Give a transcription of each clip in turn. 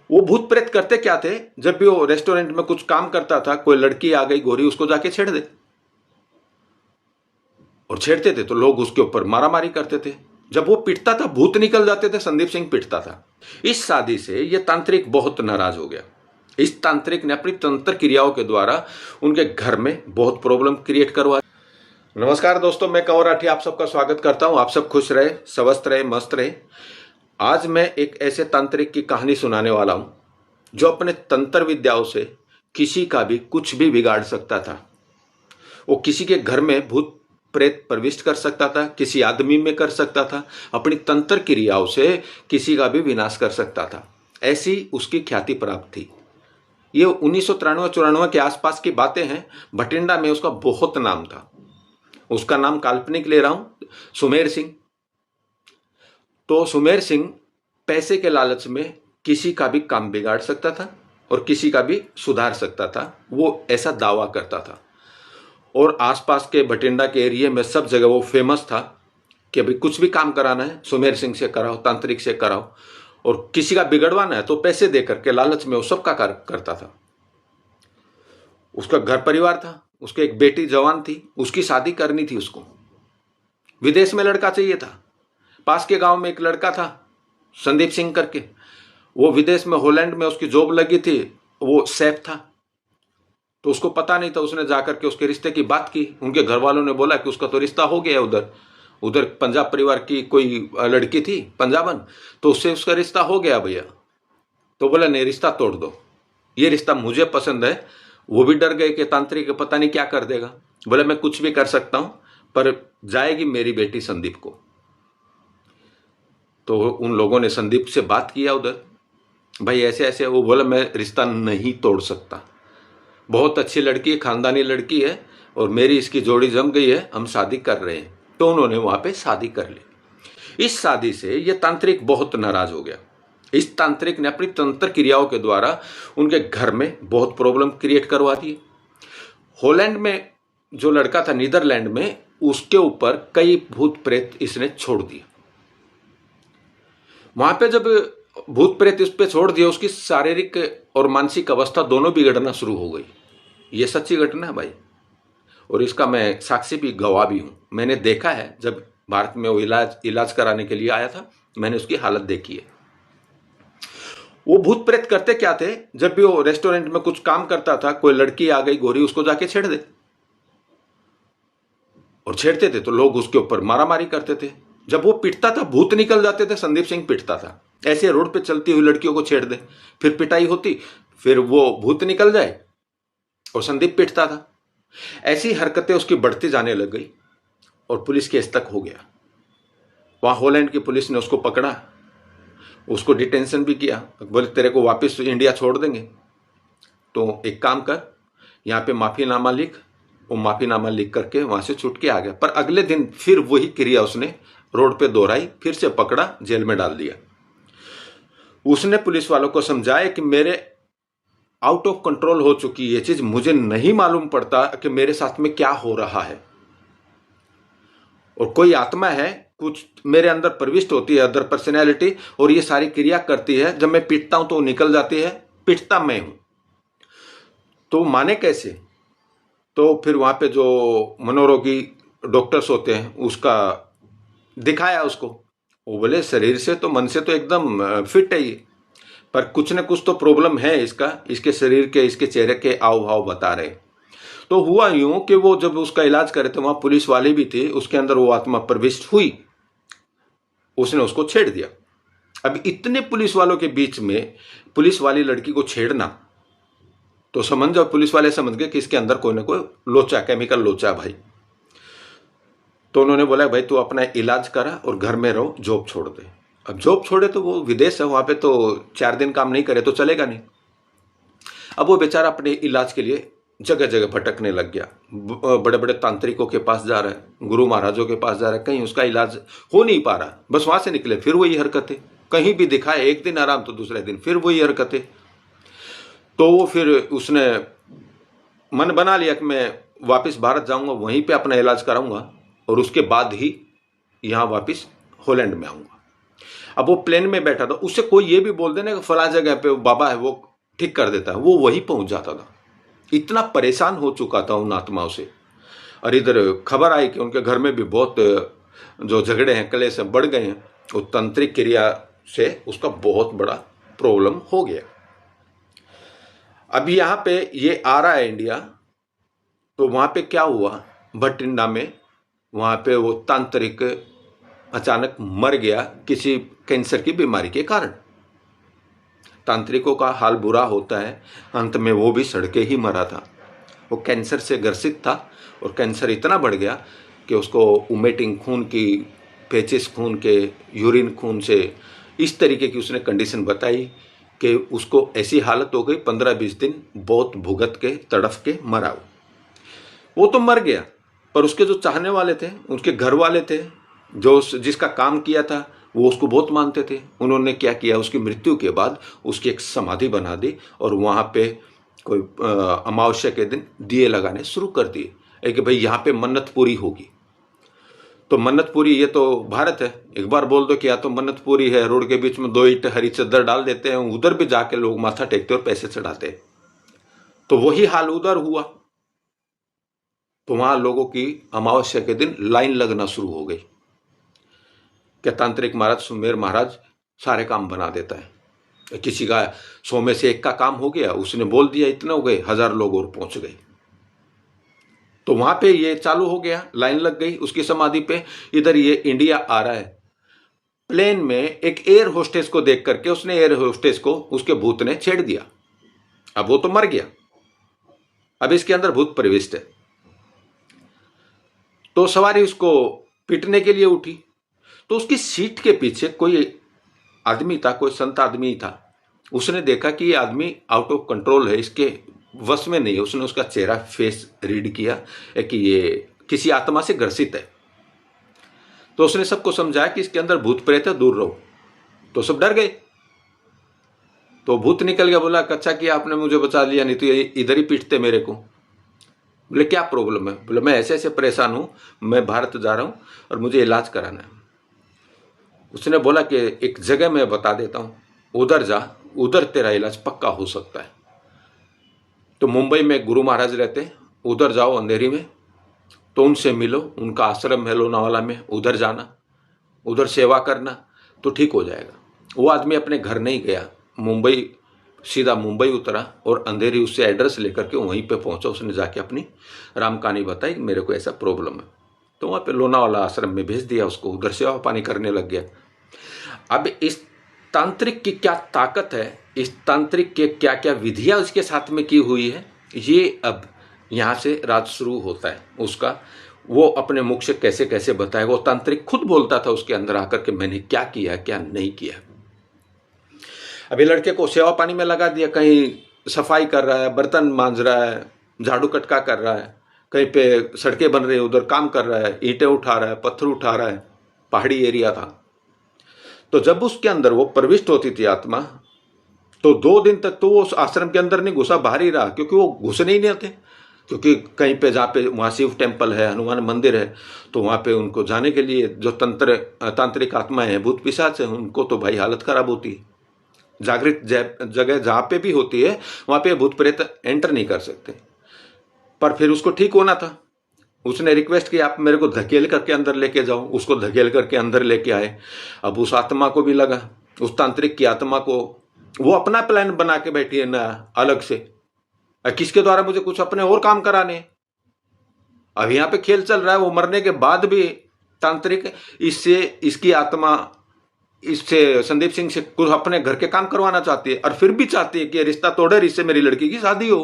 वो भूत प्रेत करते क्या थे, जब भी वो रेस्टोरेंट में कुछ काम करता था, कोई लड़की आ गई गोरी, उसको जाके छेड़ दे। और छेड़ते थे तो लोग उसके ऊपर मारामारी करते थे। जब वो पिटता था, भूत निकल जाते थे, संदीप सिंह पिटता था। इस शादी से ये तांत्रिक बहुत नाराज हो गया। इस तांत्रिक ने अपनी तंत्र क्रियाओं के द्वारा उनके घर में बहुत प्रॉब्लम क्रिएट करवा। नमस्कार दोस्तों, मैं कंवर राठी आप सबका स्वागत करता हूं। आप सब खुश रहे, स्वस्थ रहे, मस्त रहे। आज मैं एक ऐसे तांत्रिक की कहानी सुनाने वाला हूं जो अपने तंत्र विद्याओं से किसी का भी कुछ भी बिगाड़ सकता था। वो किसी के घर में भूत प्रेत प्रविष्ट कर सकता था, किसी आदमी में कर सकता था, अपनी तंत्र क्रियाओं से किसी का भी विनाश कर सकता था। ऐसी उसकी ख्याति प्राप्त थी। ये 1993-94 के आसपास की बातें हैं। भटिंडा में उसका बहुत नाम था। उसका नाम काल्पनिक ले रहा हूं, सुमेर सिंह। तो सुमेर सिंह पैसे के लालच में किसी का भी काम बिगाड़ सकता था और किसी का भी सुधार सकता था, वो ऐसा दावा करता था। और आसपास के भटिंडा के एरिया में सब जगह वो फेमस था कि अभी कुछ भी काम कराना है सुमेर सिंह से कराओ, तांत्रिक से कराओ, और किसी का बिगड़वाना है तो पैसे दे करके लालच में वो सबका कार्य करता था। उसका घर परिवार था, उसकी एक बेटी जवान थी, उसकी शादी करनी थी। उसको विदेश में लड़का चाहिए था। पास के गांव में एक लड़का था संदीप सिंह करके, वो विदेश में हॉलैंड में उसकी जॉब लगी थी, वो सेफ था। तो उसको पता नहीं था, उसने जाकर के उसके रिश्ते की बात की। उनके घर वालों ने बोला कि उसका तो रिश्ता हो गया उधर उधर पंजाब परिवार की कोई लड़की थी पंजाबन, तो उससे उसका रिश्ता हो गया भैया। तो बोला नहीं, रिश्ता तोड़ दो, ये रिश्ता मुझे पसंद है। वो भी डर गए कि तांत्रिक पता नहीं क्या कर देगा। बोले मैं कुछ भी कर सकता हूं, पर जाएगी मेरी बेटी संदीप को। तो उन लोगों ने संदीप से बात किया उधर, भाई ऐसे ऐसे। वो बोला मैं रिश्ता नहीं तोड़ सकता, बहुत अच्छी लड़की है, खानदानी लड़की है, और मेरी इसकी जोड़ी जम गई है, हम शादी कर रहे हैं। तो उन्होंने वहां पे शादी कर ली। इस शादी से ये तांत्रिक बहुत नाराज हो गया। इस तांत्रिक ने अपनी तंत्र क्रियाओं के द्वारा उनके घर में बहुत प्रॉब्लम क्रिएट करवा दी। हॉलैंड में जो लड़का था, नीदरलैंड में, उसके ऊपर कई भूत प्रेत इसने छोड़ दिए। वहां पे जब भूत प्रेत इस पे छोड़ दिया, उसकी शारीरिक और मानसिक अवस्था दोनों बिगड़ना शुरू हो गई। ये सच्ची घटना है भाई, और इसका मैं साक्षी भी, गवाह भी हूं। मैंने देखा है, जब भारत में वो इलाज कराने के लिए आया था, मैंने उसकी हालत देखी है। वो भूत प्रेत करते क्या थे, जब भी वो रेस्टोरेंट में कुछ काम करता था, कोई लड़की आ गई गोरी, उसको जाके छेड़ दे। और छेड़ते थे तो लोग उसके ऊपर मारामारी करते थे। जब वो पिटता था, भूत निकल जाते थे, संदीप सिंह पिटता था। ऐसे रोड पे चलती हुई लड़कियों को छेड़ दे, फिर पिटाई होती, फिर वो भूत निकल जाए और संदीप पिटता था। ऐसी हरकतें उसकी बढ़ती जाने लग गई और पुलिस केस तक हो गया। वहां हॉलैंड की पुलिस ने उसको पकड़ा, उसको डिटेंशन भी किया। बोले तेरे को वापस इंडिया छोड़ देंगे, तो एक काम कर, यहाँ पे माफीनामा लिख। वो माफीनामा लिख करके वहां से छूट के आ गया। पर अगले दिन फिर वही क्रिया उसने रोड पे दोहराई, फिर से पकड़ा, जेल में डाल दिया। उसने पुलिस वालों को समझाया कि मेरे आउट ऑफ कंट्रोल हो चुकी ये चीज, मुझे नहीं मालूम पड़ता कि मेरे साथ में क्या हो रहा है, और कोई आत्मा है, कुछ मेरे अंदर प्रविष्ट होती है, अदर पर्सनैलिटी, और ये सारी क्रिया करती है। जब मैं पिटता हूं तो वो निकल जाती है, पिटता मैं हूं। तो माने कैसे? तो फिर वहां पे जो मनोरोगी डॉक्टर्स होते हैं, उसका दिखाया उसको। वो बोले शरीर से तो, मन से तो एकदम फिट है ये, पर कुछ न कुछ तो प्रॉब्लम है इसका, इसके शरीर के, इसके चेहरे के हाव भाव बता रहे। तो हुआ यूं कि वो जब उसका इलाज करे तो वहां पुलिस वाले भी थे, उसके अंदर वो आत्मा प्रविष्ट हुई, उसने उसको छेड़ दिया। अब इतने पुलिस वालों के बीच में पुलिस वाली लड़की को छेड़ना, तो समझ जाओ पुलिस वाले समझ गए कि इसके अंदर कोई ना कोई लोचा, केमिकल लोचा भाई। तो उन्होंने बोला भाई तू अपना इलाज करा और घर में रहो, जॉब छोड़ दे। अब जॉब छोड़े तो वो विदेश है, वहां पे तो 4 दिन काम नहीं करे तो चलेगा नहीं। अब वो बेचारा अपने इलाज के लिए जगह जगह भटकने लग गया। बड़े बड़े तांत्रिकों के पास जा रहा है, गुरु महाराजों के पास जा रहा है, कहीं उसका इलाज हो नहीं पा रहा। बस वहां से निकले फिर वही हरकतें, कहीं भी दिखाए एक दिन आराम तो दूसरे दिन फिर वही हरकतें। तो वो फिर उसने मन बना लिया कि मैं वापस भारत जाऊंगा, वहीं पे अपना इलाज कराऊंगा, और उसके बाद ही यहाँ वापस हॉलैंड में आऊंगा। अब वो प्लेन में बैठा था, उससे कोई ये भी बोल देना कि फला जगह पे बाबा है, वो ठीक कर देता है, वो वहीं पहुंच जाता था। इतना परेशान हो चुका था उन आत्माओं से। और इधर खबर आई कि उनके घर में भी बहुत जो झगड़े हैं, कलेश बढ़ गए हैं। वो तंत्रिक क्रिया से उसका बहुत बड़ा प्रॉब्लम हो गया। अब यहाँ पे ये आ रहा है इंडिया, तो वहाँ पे क्या हुआ, भटिंडा में वहाँ पे वो तांत्रिक अचानक मर गया किसी कैंसर की बीमारी के कारण। तांत्रिकों का हाल बुरा होता है, अंत में वो भी सड़के ही मरा था। वो कैंसर से ग्रसित था और कैंसर इतना बढ़ गया कि उसको उमेटिंग खून की, पेचिस खून के, यूरिन खून से, इस तरीके की उसने कंडीशन बताई कि उसको ऐसी हालत हो गई 15-20 दिन बहुत भुगत के, तड़फ के मरा। वो तो मर गया, पर उसके जो चाहने वाले थे, उसके घर वाले थे, जो जिसका काम किया था, वो उसको बहुत मानते थे। उन्होंने क्या किया, उसकी मृत्यु के बाद उसकी एक समाधि बना दी और वहाँ पे कोई अमावस्या के दिन दिए लगाने शुरू कर दिए कि भाई यहाँ पे मन्नत पूरी होगी। तो मन्नत पूरी, ये तो भारत है, एक बार बोल दो कि या तो मन्नत पूरी है, रोड के बीच में 2 ईंट हरी चद्दर डाल देते हैं, उधर भी जाके लोग माथा टेकते और पैसे चढ़ाते। तो वही हाल उधर हुआ। तो वहां लोगों की अमावस्या के दिन लाइन लगना शुरू हो गई कि तांत्रिक महाराज, सुमेर महाराज सारे काम बना देता है। किसी का 100 में से 1 का काम हो गया, उसने बोल दिया, इतने हो गए, 1000 लोग और पहुंच गए। तो वहां पे ये चालू हो गया, लाइन लग गई उसकी समाधि पे। इधर ये इंडिया आ रहा है, प्लेन में एक एयर होस्टेस को देख करके उसने एयर होस्टेस को उसके भूत ने छेड़ दिया। अब वो तो मर गया, अब इसके अंदर भूत प्रविष्ट है। तो सवारी उसको पीटने के लिए उठी, तो उसकी सीट के पीछे कोई आदमी था, कोई संत आदमी था। उसने देखा कि ये आदमी आउट ऑफ कंट्रोल है, इसके वश में नहीं है। उसने उसका चेहरा, फेस रीड किया कि ये किसी आत्मा से ग्रसित है। तो उसने सबको समझाया कि इसके अंदर भूत प्रेत है, दूर रहो। तो सब डर गए। तो भूत निकल गया, बोला अच्छा किया आपने मुझे बचा लिया, नहीं तो ये इधर ही पीटते मेरे को। बोले क्या प्रॉब्लम है? बोले मैं ऐसे ऐसे परेशान हूं, मैं भारत जा रहा हूं और मुझे इलाज कराना है। उसने बोला कि एक जगह मैं बता देता हूं, उधर जा, उधर तेरा इलाज पक्का हो सकता है। तो मुंबई में गुरु महाराज रहते, उधर जाओ अंधेरी में, तो उनसे मिलो, उनका आश्रम है लोनावाला में, उधर जाना, उधर सेवा करना तो ठीक हो जाएगा। वो आदमी अपने घर नहीं गया, मुंबई, सीधा मुंबई उतरा और अंधेरी उससे एड्रेस लेकर के वहीं पे पहुंचा। उसने जाके अपनी राम कहानी बताई कि मेरे को ऐसा प्रॉब्लम है। तो वहाँ पे लोनावाला आश्रम में भेज दिया उसको, उधर सेवा पानी करने लग गया। अब इस तांत्रिक की क्या ताकत है, इस तांत्रिक के क्या क्या विधियाँ उसके साथ में की हुई है, ये अब यहाँ से राज शुरू होता है उसका। वो अपने मुख से कैसे कैसे बताएगा, वो तांत्रिक खुद बोलता था उसके अंदर आकर के मैंने क्या किया क्या नहीं किया। अभी लड़के को सेवा पानी में लगा दिया, कहीं सफाई कर रहा है, बर्तन मांज रहा है, झाड़ू कटका कर रहा है, कहीं पे सड़कें बन रही है उधर काम कर रहा है, ईंटें उठा रहा है, पत्थर उठा रहा है, पहाड़ी एरिया था। तो जब उसके अंदर वो प्रविष्ट होती थी आत्मा, तो 2 दिन तक तो वो उस आश्रम के अंदर नहीं घुसा, बाहर ही रहा, क्योंकि वो घुसने ही नहीं आते। क्योंकि कहीं पे जहाँ पे वहाँ शिव टेम्पल है, हनुमान मंदिर है, तो वहाँ पे उनको जाने के लिए जो तांत्रिक आत्माएं हैं, भूत पिशाच है, उनको तो भाई हालत खराब होती है। जागृत जगह जहाँ पे भी होती है वहाँ पे भूत प्रेत एंटर नहीं कर सकते। पर फिर उसको ठीक होना था, उसने रिक्वेस्ट की आप मेरे को धकेल करके अंदर लेके जाओ। उसको धकेल करके अंदर लेके आए। अब उस आत्मा को भी लगा, उस तांत्रिक की आत्मा को, वो अपना प्लान बना के बैठी है ना अलग से, किसके द्वारा मुझे कुछ अपने और काम कराने। अब यहाँ पे खेल चल रहा है, वो मरने के बाद भी तांत्रिक इससे, इसकी आत्मा इससे, संदीप सिंह से कुछ अपने घर के काम करवाना चाहती है, और फिर भी चाहती है कि रिश्ता तोड़े, इससे मेरी लड़की की शादी हो।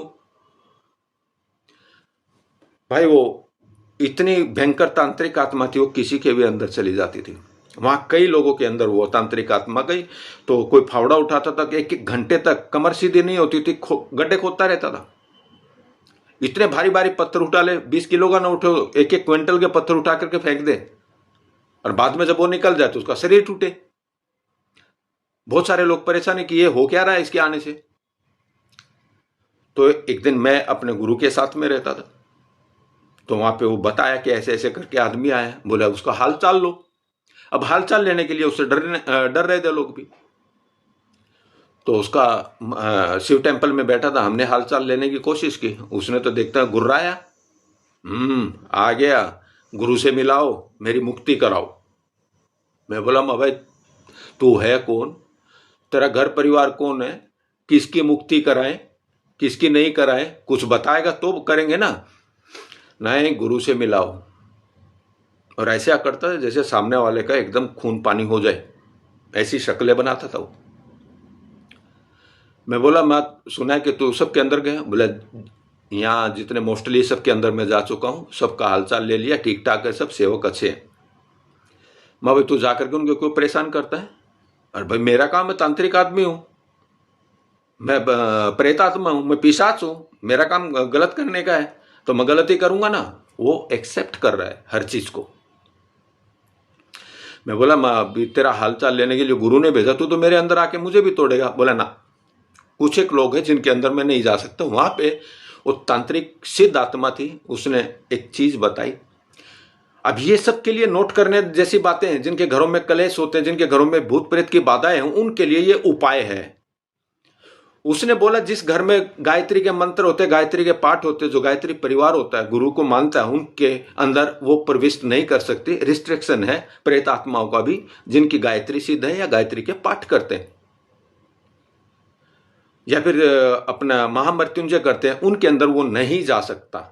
भाई वो इतनी भयंकर तांत्रिक आत्मा थी, वो किसी के भी अंदर चली जाती थी। वहां कई लोगों के अंदर वो तांत्रिक आत्मा गई तो कोई फावड़ा उठाता था कि 1-1 घंटे तक कमर सीधी नहीं होती थी, गड्ढे खोदता रहता था। इतने भारी भारी पत्थर उठा ले, 20 किलो का ना उठो, 1-1 क्विंटल के पत्थर उठा करके फेंक दे, और बाद में जब वो निकल जाए तो उसका शरीर टूटे। बहुत सारे लोग परेशान है कि ये हो क्या रहा है इसके आने से। तो एक दिन मैं अपने गुरु के साथ में रहता था, तो वहां पे वो बताया कि ऐसे ऐसे करके आदमी आया है, बोला उसका हाल चाल लो। अब हालचाल लेने के लिए उससे डर रहे थे लोग भी। तो उसका शिव टेम्पल में बैठा था, हमने हालचाल लेने की कोशिश की, उसने तो देखता गुर्राया, आ गया, गुरु से मिलाओ, मेरी मुक्ति कराओ। मैं बोला भाई तू है कौन, तेरा घर परिवार कौन है, किसकी मुक्ति कराएं किसकी नहीं कराएं, कुछ बताएगा तो करेंगे ना। नहीं, गुरु से मिलाओ। और ऐसा करता है जैसे सामने वाले का एकदम खून पानी हो जाए, ऐसी शक्लें बनाता था वो। मैं बोला मैं सुना कि तू सबके अंदर गया। बोला यहाँ जितने मोस्टली सबके अंदर मैं जा चुका हूँ, सबका हालचाल ले लिया, ठीक ठाक है, सब सेवक अच्छे हैं। मैं भाई तू जाकर के उनको क्यों परेशान करता है। अरे भाई मेरा काम, मैं तांत्रिक आदमी हूँ, मैं प्रेतात्मा हूँ, मैं पिशाच हूँ, मेरा काम गलत करने का है, तो मैं गलती करूंगा ना। वो एक्सेप्ट कर रहा है हर चीज को। मैं बोला मैं अभी तेरा हालचाल लेने के लिए गुरु ने भेजा, तू तो मेरे अंदर आके मुझे भी तोड़ेगा। बोला ना, कुछ एक लोग हैं जिनके अंदर मैं नहीं जा सकता। वहां पे वो तांत्रिक सिद्ध आत्मा थी, उसने एक चीज बताई। अब ये सब के लिए नोट करने जैसी बातें हैं, जिनके घरों में कलेश होते हैं, जिनके घरों में भूत प्रेत की बाधाएं हैं, उनके लिए ये उपाय है। उसने बोला जिस घर में गायत्री के मंत्र होते, गायत्री के पाठ होते, जो गायत्री परिवार होता है, गुरु को मानता है, उनके अंदर वो प्रविष्ट नहीं कर सकती। रिस्ट्रिक्शन है प्रेत आत्माओं का भी, जिनकी गायत्री सिद्ध है या गायत्री के पाठ करते हैं या फिर अपना महामृत्युंजय करते हैं, उनके अंदर वो नहीं जा सकता।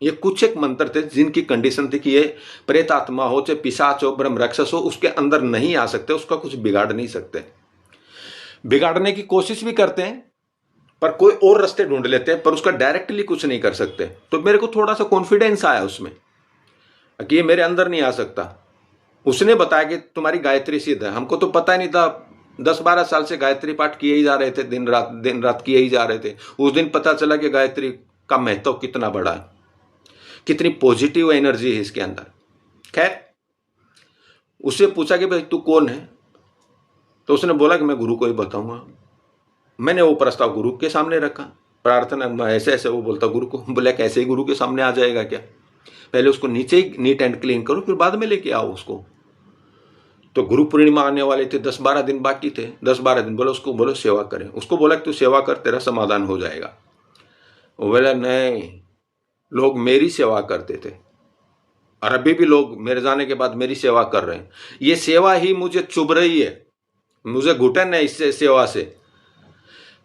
ये कुछ एक मंत्र थे जिनकी कंडीशन थी कि ये प्रेत आत्मा हो, चाहे पिशाच हो, ब्रह्म राक्षस हो, उसके अंदर नहीं आ सकते, उसका कुछ बिगाड़ नहीं सकते। बिगाड़ने की कोशिश भी करते हैं पर कोई और रास्ते ढूंढ लेते हैं, पर उसका डायरेक्टली कुछ नहीं कर सकते। तो मेरे को थोड़ा सा कॉन्फिडेंस आया उसमें कि ये मेरे अंदर नहीं आ सकता। उसने बताया कि तुम्हारी गायत्री सिद्ध है। हमको तो पता ही नहीं था, 10-12 साल से गायत्री पाठ किए ही जा रहे थे, दिन रात किए ही जा रहे थे। उस दिन पता चला कि गायत्री का महत्व कितना बड़ा है, कितनी पॉजिटिव एनर्जी है इसके अंदर। खैर, उससे पूछा कि भाई तू कौन है, तो उसने बोला कि मैं गुरु को ही बताऊंगा। मैंने वो प्रस्ताव गुरु के सामने रखा, प्रार्थना ऐसे ऐसे। वो बोलता गुरु को, बोला कैसे ही गुरु के सामने आ जाएगा क्या, पहले उसको नीचे ही नीट एंड क्लीन करो, फिर बाद में लेके आओ उसको। तो गुरु पूर्णिमा आने वाले थे, 10-12 दिन बाकी थे। 10-12 दिन बोलो उसको, बोलो सेवा करें। उसको बोला कि तू सेवा कर, तेरा समाधान हो जाएगा। वो बोला नहीं, लोग मेरी सेवा करते थे और अभी भी लोग मेरे जाने के बाद मेरी सेवा कर रहे हैं। ये सेवा ही मुझे चुभ रही है, मुझे घुटन है इससे सेवा से।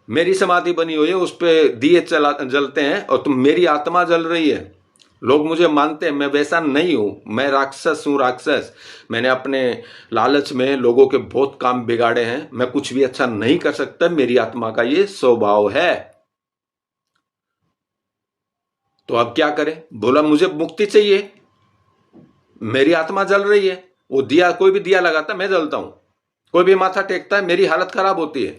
मेरी समाधि बनी हुई है, उस पर दिए जलते हैं और तुम, मेरी आत्मा जल रही है। लोग मुझे मानते हैं, मैं वैसा नहीं हूं, मैं राक्षस हूं, राक्षस। मैंने अपने लालच में लोगों के बहुत काम बिगाड़े हैं, मैं कुछ भी अच्छा नहीं कर सकता, मेरी आत्मा का ये स्वभाव है। तो अब क्या करें। बोला मुझे मुक्ति चाहिए, मेरी आत्मा जल रही है। वो दिया, कोई भी दिया लगाता मैं जलता हूं, कोई भी माथा टेकता है मेरी हालत खराब होती है,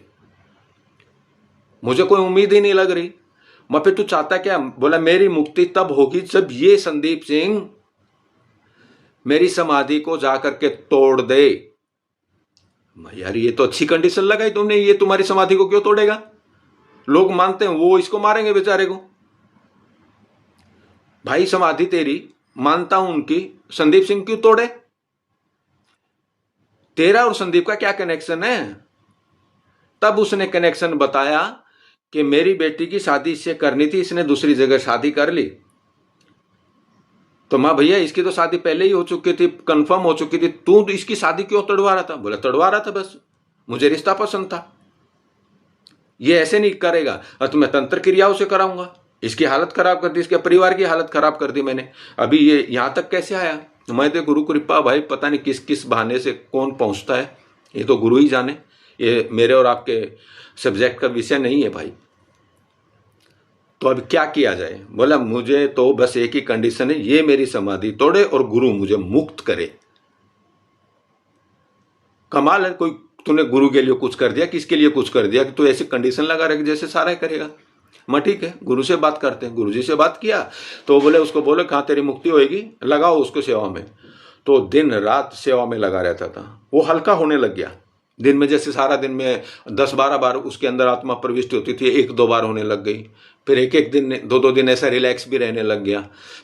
मुझे कोई उम्मीद ही नहीं लग रही। मैं फिर तू चाहता क्या। बोला मेरी मुक्ति तब होगी जब ये संदीप सिंह मेरी समाधि को जाकर के तोड़ दे। यार ये तो अच्छी कंडीशन लगाई तुमने, ये तुम्हारी समाधि को क्यों तोड़ेगा। लोग मानते हैं वो इसको मारेंगे बेचारे को। भाई समाधि तेरी मानता हूं उनकी, संदीप सिंह क्यों तोड़े। तेरा और संदीप का क्या कनेक्शन है। तब उसने कनेक्शन बताया कि मेरी बेटी की शादी इससे करनी थी, इसने दूसरी जगह शादी कर ली। तो मां भैया इसकी तो शादी पहले ही हो चुकी थी, कंफर्म हो चुकी थी, तू इसकी शादी क्यों तोड़वा रहा था। बोला तोड़वा रहा था बस, मुझे रिश्ता पसंद था, ये ऐसे नहीं करेगा और तो मैं तंत्र क्रियाओं से कराऊंगा। इसकी हालत खराब कर दी, इसके परिवार की हालत खराब कर दी मैंने। अभी ये यहां तक कैसे आया। मैं तो गुरु कृपा भाई, पता नहीं किस किस बहाने से कौन पहुंचता है, ये तो गुरु ही जाने। ये मेरे और आपके सब्जेक्ट का विषय नहीं है भाई। तो अब क्या किया जाए। बोला मुझे तो बस एक ही कंडीशन है, ये मेरी समाधि तोड़े और गुरु मुझे मुक्त करे। कमाल है, कोई तूने गुरु के लिए कुछ कर दिया, किसके लिए कुछ कर दिया कि तू ऐसी कंडीशन लगा रहे जैसे सारा करेगा। मैं ठीक है, गुरु से बात करते हैं। गुरु जी से बात किया तो बोले, उसको बोले कहाँ तेरी मुक्ति होएगी, लगाओ उसको सेवा में। तो दिन रात सेवा में लगा रहता था। वो हल्का होने लग गया। दिन में जैसे सारा दिन में 10-12 बार उसके अंदर आत्मा प्रविष्ट होती थी, 1-2 बार होने लग गई। फिर एक दिन 2-2 दिन ऐसा रिलैक्स भी रहने लग गया।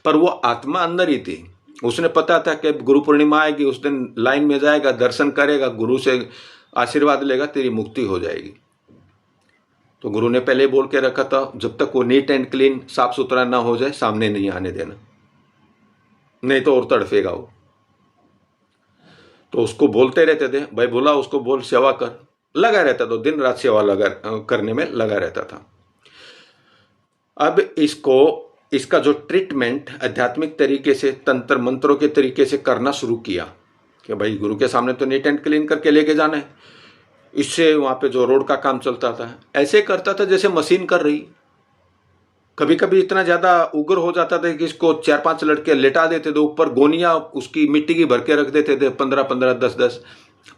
पर वो आत्मा अंदर ही थी, उसने पता था कि गुरु पूर्णिमा आएगी, उस दिन लाइन में जाएगा, दर्शन करेगा, गुरु से आशीर्वाद लेगा, तेरी मुक्ति हो जाएगी। तो गुरु ने पहले बोल के रखा था, जब तक वो नीट एंड क्लीन साफ सुथरा ना हो जाए सामने नहीं आने देना, नहीं तो और तड़फेगा वो। तो उसको बोलते रहते थे, भाई बोला उसको बोल सेवा कर, लगा रहता था, दिन रात सेवा करने में लगा रहता था। अब इसका जो ट्रीटमेंट आध्यात्मिक तरीके से, तंत्र मंत्रों के तरीके से करना शुरू किया कि भाई गुरु के सामने तो नीट एंड क्लीन करके लेके जाना है। इससे वहां पे जो रोड का काम चलता था ऐसे करता था जैसे मशीन कर रही। कभी कभी इतना ज्यादा उग्र हो जाता था कि इसको 4-5 लड़के लेटा देते थे, ऊपर गोनियां उसकी मिट्टी की भर के रख देते थे, 15-15, 10-10,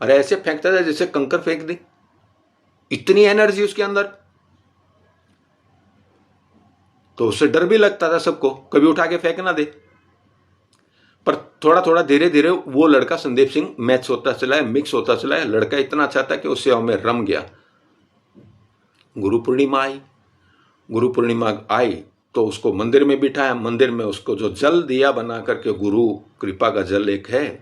अरे ऐसे फेंकता था जैसे कंकर फेंक दी, इतनी एनर्जी उसके अंदर। तो उससे डर भी लगता था सबको, कभी उठा के फेंक ना दे। पर थोड़ा थोड़ा धीरे धीरे वो लड़का संदीप सिंह मैच होता चला है, मिक्स होता चला है। लड़का इतना अच्छा था कि उस सेवा में रम गया। गुरु पूर्णिमा आई, गुरु पूर्णिमा आई तो उसको मंदिर में बिठाया। मंदिर में उसको जो जल दिया बना करके, गुरु कृपा का जल एक है,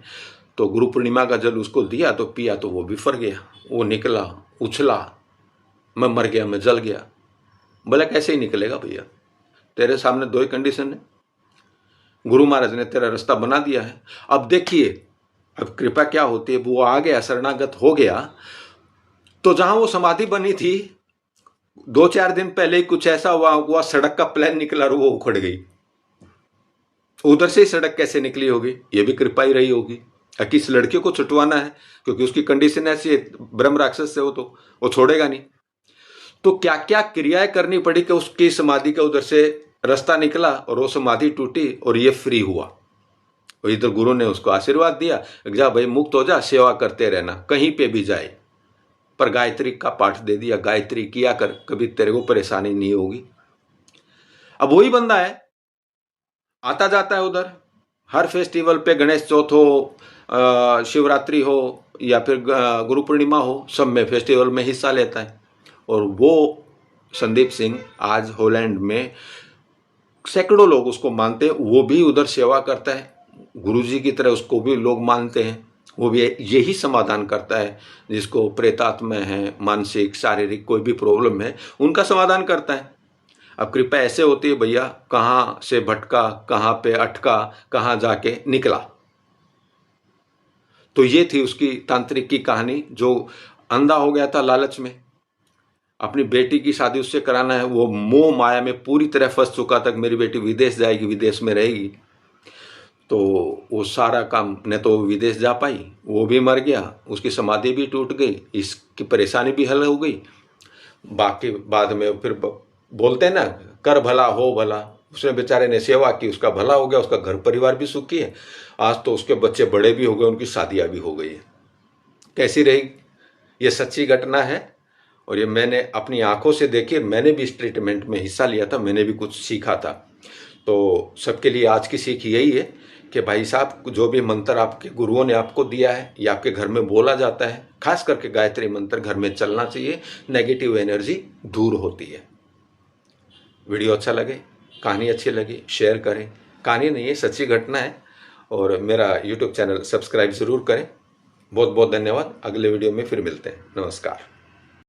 तो गुरु पूर्णिमा का जल उसको दिया तो पिया, तो वो बिफर गया, वो निकला, उछला, मैं मर गया, मैं जल गया। बोला कैसे ही निकलेगा भैया, तेरे सामने 2 ही कंडीशन है, गुरु महाराज ने तेरा रास्ता बना दिया है। अब देखिए अब कृपा क्या होती है, वो आ गया, शरणागत हो गया, तो जहां वो समाधि बनी थी 2-4 दिन पहले ही कुछ ऐसा हुआ, सड़क का प्लान निकला और वो उखड़ गई। उधर से ही सड़क कैसे निकली होगी, ये भी कृपा ही रही होगी। किस लड़के को छुटवाना है, क्योंकि उसकी कंडीशन ऐसी है, ब्रह्म राक्षस से तो वो छोड़ेगा नहीं। तो क्या क्या क्रियाएं करनी पड़ी कि उसकी समाधि का उधर से रास्ता निकला और वो समाधि टूटी और ये फ्री हुआ। और इधर गुरु ने उसको आशीर्वाद दिया, जा भाई मुक्त हो जा, सेवा करते रहना, कहीं पे भी जाए, पर गायत्री का पाठ दे दिया, गायत्री किया कर, कभी तेरे को परेशानी नहीं होगी। अब वही बंदा है, आता जाता है उधर, हर फेस्टिवल पे, गणेश चौथ हो, शिवरात्रि हो या फिर गुरु पूर्णिमा हो, सब में फेस्टिवल में हिस्सा लेता है। और वो संदीप सिंह आज हॉलैंड में सैकड़ों लोग उसको मानते हैं, वो भी उधर सेवा करता है, गुरुजी की तरह उसको भी लोग मानते हैं। वो भी यही समाधान करता है, जिसको प्रेतात्मा है, मानसिक शारीरिक कोई भी प्रॉब्लम है, उनका समाधान करता है। अब कृपा ऐसे होती है भैया, कहाँ से भटका, कहाँ पे अटका, कहाँ जाके निकला। तो ये थी उसकी तांत्रिक की कहानी। जो अंधा हो गया था लालच में, अपनी बेटी की शादी उससे कराना है, वो मोह माया में पूरी तरह फंस चुका था, मेरी बेटी विदेश जाएगी, विदेश में रहेगी। तो वो सारा काम, न तो विदेश जा पाई, वो भी मर गया, उसकी समाधि भी टूट गई, इसकी परेशानी भी हल हो गई। बाकी बाद में फिर बोलते हैं ना, कर भला हो भला, उसने बेचारे ने सेवा की, उसका भला हो गया, उसका घर परिवार भी सुखी है। आज तो उसके बच्चे बड़े भी हो गए, उनकी शादियां भी हो गई है। कैसी रही, ये सच्ची घटना है और ये मैंने अपनी आंखों से देखी। मैंने भी इस ट्रीटमेंट में हिस्सा लिया था, मैंने भी कुछ सीखा था। तो सबके लिए आज की सीख यही है कि भाई साहब, जो भी मंत्र आपके गुरुओं ने आपको दिया है या आपके घर में बोला जाता है, खास करके गायत्री मंत्र घर में चलना चाहिए, नेगेटिव एनर्जी दूर होती है। वीडियो अच्छा लगे, कहानी अच्छी लगी, शेयर करें। कहानी नहीं है, सच्ची घटना है। और मेरा यूट्यूब चैनल सब्सक्राइब ज़रूर करें। बहुत बहुत धन्यवाद। अगले वीडियो में फिर मिलते हैं। नमस्कार।